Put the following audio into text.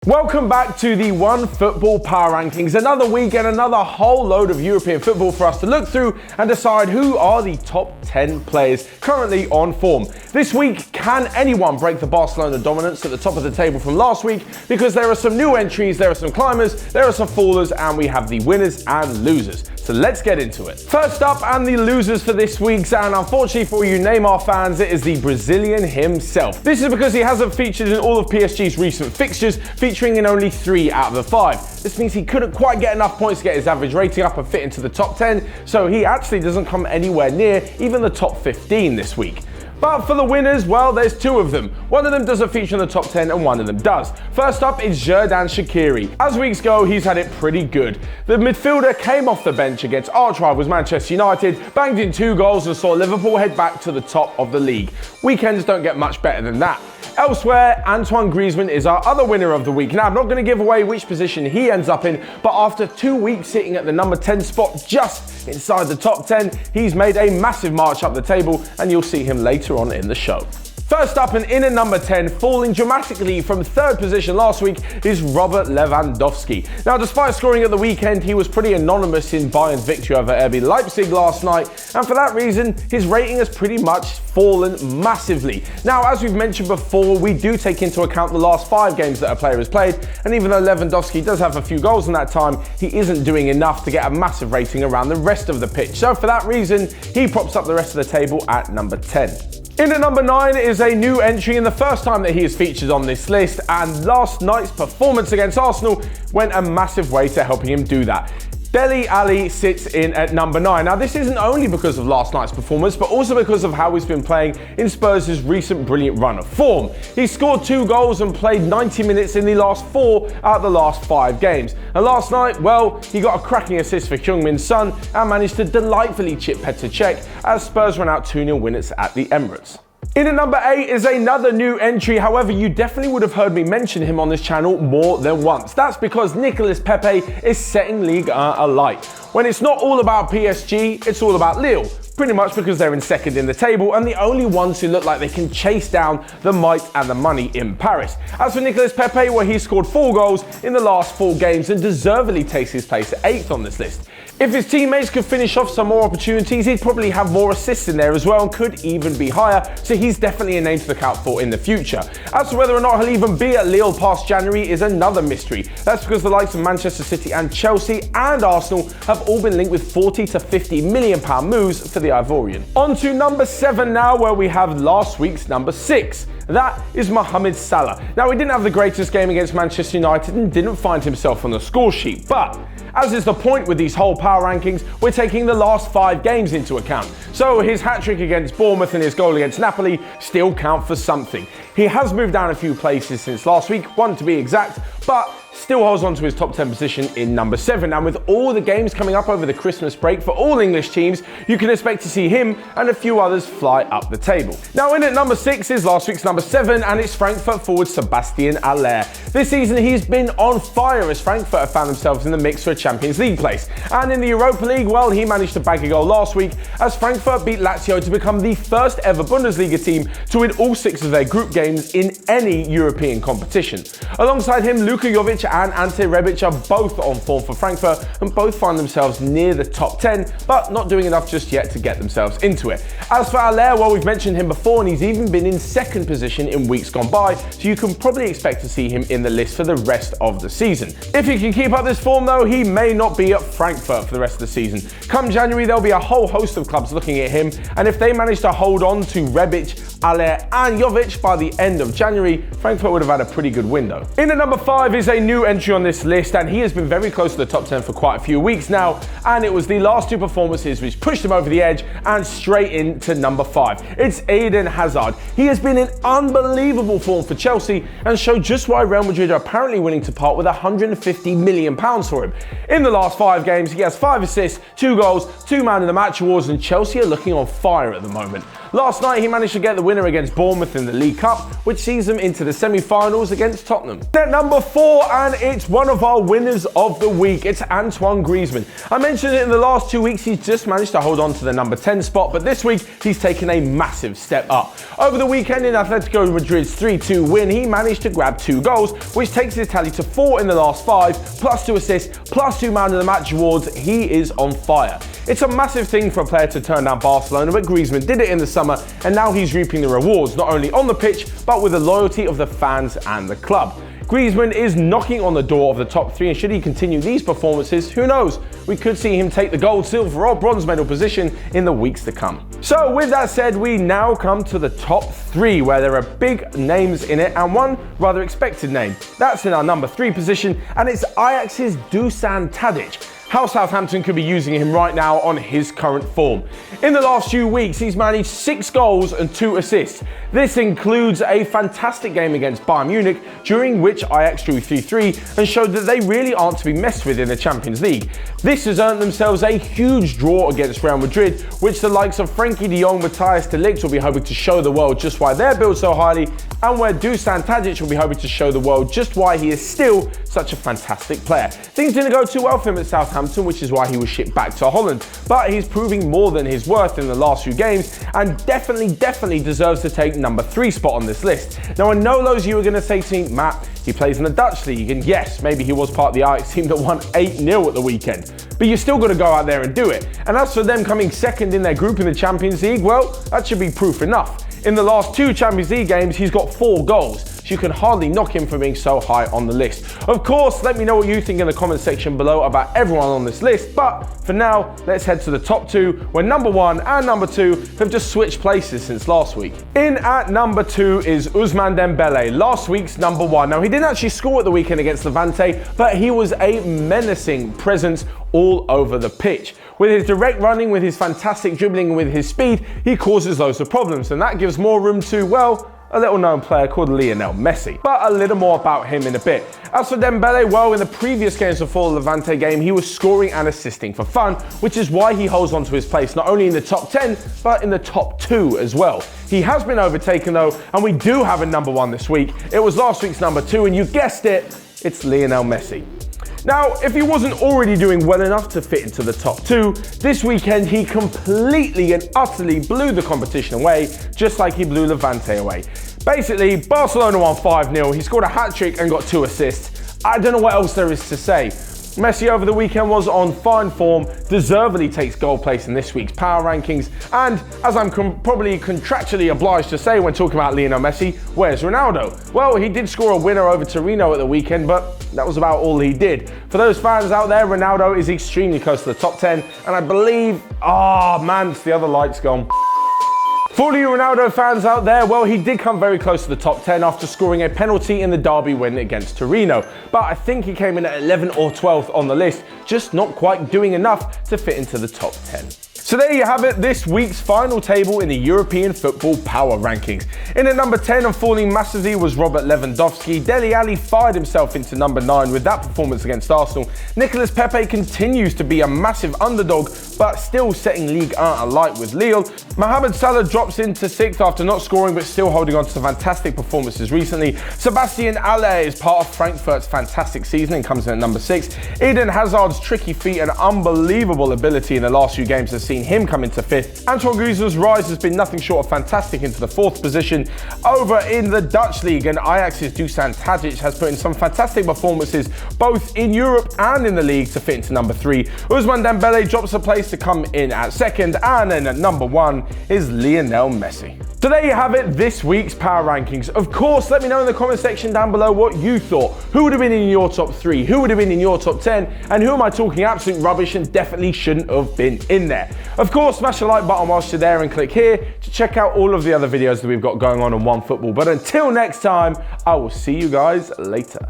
Welcome back to the Onefootball Power Rankings. Another week and another whole load of European football for us to look through and decide who are the top 10 players currently on form. This week, can anyone break the Barcelona dominance at the top of the table from last week? Because there are some new entries, there are some climbers, there are some fallers, and we have the winners and losers. So let's get into it. First up, and the losers for this week's, and unfortunately for you Neymar fans, it is the Brazilian himself. This is because he hasn't featured in all of PSG's recent fixtures, featuring in only 3 out of the 5. This means he couldn't quite get enough points to get his average rating up and fit into the top 10, so he actually doesn't come anywhere near even the top 15 this week. But for the winners, well, there's 2 of them. One of them doesn't feature in the top 10 and one of them does. First up is Xherdan Shaqiri. As weeks go, he's had it pretty good. The midfielder came off the bench against arch rivals Manchester United, banged in 2 goals and saw Liverpool head back to the top of the league. Weekends don't get much better than that. Elsewhere, Antoine Griezmann is our other winner of the week. Now, I'm not going to give away which position he ends up in, but after 2 weeks sitting at the number 10 spot just inside the top 10, he's made a massive march up the table, and you'll see him later on in the show. First up and in at number 10, falling dramatically from 3rd position last week, is Robert Lewandowski. Now, despite scoring at the weekend, he was pretty anonymous in Bayern's victory over RB Leipzig last night, and for that reason, his rating has pretty much fallen massively. Now, as we've mentioned before, we do take into account the last 5 games that a player has played, and even though Lewandowski does have a few goals in that time, he isn't doing enough to get a massive rating around the rest of the pitch. So for that reason, he props up the rest of the table at number 10. In at number 9 is a new entry and the first time that he is featured on this list, and last night's performance against Arsenal went a massive way to helping him do that. Dele Alli sits in at number 9. Now, this isn't only because of last night's performance, but also because of how he's been playing in Spurs' recent brilliant run of form. He scored 2 goals and played 90 minutes in the last 4 out of the last 5 games. And last night, well, he got a cracking assist for Heung-min Son and managed to delightfully chip Petr Cech as Spurs ran out 2-0 winners at the Emirates. In at number 8 is another new entry, however you definitely would have heard me mention him on this channel more than once. That's because Nicolas Pepe is setting Ligue 1 alight. When it's not all about PSG, it's all about Lille. Pretty much because they're in 2nd in the table and the only ones who look like they can chase down the might and the money in Paris. As for Nicolas Pepe, well, he scored 4 goals in the last 4 games and deservedly takes his place at 8th on this list. If his teammates could finish off some more opportunities, he'd probably have more assists in there as well and could even be higher, so he's definitely a name to look out for in the future. As to whether or not he'll even be at Lille past January is another mystery. That's because the likes of Manchester City and Chelsea and Arsenal have all been linked with £40 to £50 million moves for the Ivorian. On to number 7 now, where we have last week's number 6. That is Mo Salah. Now, he didn't have the greatest game against Manchester United and didn't find himself on the score sheet, but as is the point with these whole power rankings, we're taking the last 5 games into account. So his hat-trick against Bournemouth and his goal against Napoli still count for something. He has moved down a few places since last week, 1 to be exact, but still holds on to his top 10 position in number 7. And with all the games coming up over the Christmas break for all English teams, you can expect to see him and a few others fly up the table. Now, in at number 6 is last week's number 7, and it's Frankfurt forward Sebastian Haller. This season he's been on fire as Frankfurt have found themselves in the mix for a Champions League place. And in the Europa League, well, he managed to bag a goal last week as Frankfurt beat Lazio to become the first ever Bundesliga team to win all 6 of their group games in any European competition. Alongside him, Luka Jovic and Ante Rebic are both on form for Frankfurt and both find themselves near the top 10, but not doing enough just yet to get themselves into it. As for Haller, well, we've mentioned him before and he's even been in 2nd position in weeks gone by, so you can probably expect to see him in the list for the rest of the season. If he can keep up this form though, he may not be at Frankfurt for the rest of the season. Come January, there'll be a whole host of clubs looking at him, and if they manage to hold on to Rebic, Haller and Jovic by the end of January, Frankfurt would have had a pretty good window. In at number 5 is a new entry on this list, and he has been very close to the top 10 for quite a few weeks now, and it was the last 2 performances which pushed him over the edge and straight into number 5. It's Eden Hazard. He has been in unbelievable form for Chelsea and showed just why Real Madrid are apparently willing to part with £150 million for him. In the last 5 games, he has 5 assists, 2 goals, 2 man of the match awards, and Chelsea are looking on fire at the moment. Last night he managed to get the winner against Bournemouth in the League Cup, which sees them into the semi-finals against Tottenham. At number 4, and it's one of our winners of the week, it's Antoine Griezmann. I mentioned it in the last 2 weeks, he's just managed to hold on to the number 10 spot, but this week he's taken a massive step up. Over the weekend in Atletico Madrid's 3-2 win, he managed to grab 2 goals, which takes his tally to 4 in the last 5, plus 2 assists, plus 2 man of the match awards. He is on fire. It's a massive thing for a player to turn down Barcelona, but Griezmann did it in the summer, and now he's reaping the rewards, not only on the pitch, but with the loyalty of the fans and the club. Griezmann is knocking on the door of the top 3, and should he continue these performances, who knows? We could see him take the gold, silver or bronze medal position in the weeks to come. So with that said, we now come to the top 3, where there are big names in it and one rather expected name. That's in our number 3 position, and it's Ajax's Dusan Tadic. How Southampton could be using him right now on his current form. In the last few weeks, he's managed 6 goals and 2 assists. This includes a fantastic game against Bayern Munich, during which Ajax drew 3-3 and showed that they really aren't to be messed with in the Champions League. This has earned themselves a huge draw against Real Madrid, which the likes of Frenkie de Jong, Matthias de Ligt will be hoping to show the world just why they're built so highly, and where Dusan Tadic will be hoping to show the world just why he is still such a fantastic player. Things didn't go too well for him at Southampton, which is why he was shipped back to Holland, but he's proving more than his worth in the last few games, and definitely deserves to take number 3 spot on this list. Now I know loads of you are going to say to me, Matt, he plays in the Dutch league, and yes, maybe he was part of the Ajax team that won 8-0 at the weekend, but you still got to go out there and do it. And as for them coming second in their group in the Champions League, well, that should be proof enough. In the last 2 Champions League games, he's got 4 goals. So you can hardly knock him for being so high on the list. Of course, let me know what you think in the comment section below about everyone on this list, but for now, let's head to the top 2, where number 1 and number 2 have just switched places since last week. In at number 2 is Ousmane Dembele, last week's number 1. Now, he didn't actually score at the weekend against Levante, but he was a menacing presence all over the pitch. With his direct running, with his fantastic dribbling, and with his speed, he causes loads of problems, and that gives more room to, well, a little known player called Lionel Messi. But a little more about him in a bit. As for Dembele, well, in the previous games before the Levante game, he was scoring and assisting for fun, which is why he holds on to his place not only in the top 10, but in the top 2 as well. He has been overtaken though, and we do have a number 1 this week. It was last week's number 2, and you guessed it, it's Lionel Messi. Now, if he wasn't already doing well enough to fit into the top 2, this weekend he completely and utterly blew the competition away, just like he blew Levante away. Basically, Barcelona won 5-0, he scored a hat-trick and got 2 assists. I don't know what else there is to say. Messi over the weekend was on fine form, deservedly takes gold place in this week's power rankings, and as I'm probably contractually obliged to say when talking about Lionel Messi, where's Ronaldo? Well, he did score a winner over Torino at the weekend, but that was about all he did. For those fans out there, Ronaldo is extremely close to the top 10, and I believe, it's the other light's gone. For all you Ronaldo fans out there, well, he did come very close to the top 10 after scoring a penalty in the derby win against Torino. But I think he came in at 11th or 12th on the list, just not quite doing enough to fit into the top 10. So there you have it, this week's final table in the European Football Power Rankings. In at number 10 and falling massively was Robert Lewandowski. Dele Alli fired himself into number 9 with that performance against Arsenal. Nicolas Pepe continues to be a massive underdog, but still setting Ligue 1 alight with Lille. Mohamed Salah drops into 6th after not scoring, but still holding on to some fantastic performances recently. Sebastian Haller is part of Frankfurt's fantastic season and comes in at number 6. Eden Hazard's tricky feet and unbelievable ability in the last few games has seen him come into 5th. Antoine Griezmann's rise has been nothing short of fantastic into the 4th position. Over in the Dutch league, and Ajax's Dusan Tadic has put in some fantastic performances both in Europe and in the league to fit into number 3. Ousmane Dembele drops a place to come in at 2nd, and then at number 1 is Lionel Messi. So there you have it, this week's power rankings. Of course, let me know in the comment section down below what you thought. Who would have been in your top 3? Who would have been in your top 10? And who am I talking absolute rubbish and definitely shouldn't have been in there? Of course, smash the like button whilst you're there and click here to check out all of the other videos that we've got going on Onefootball. But until next time, I will see you guys later.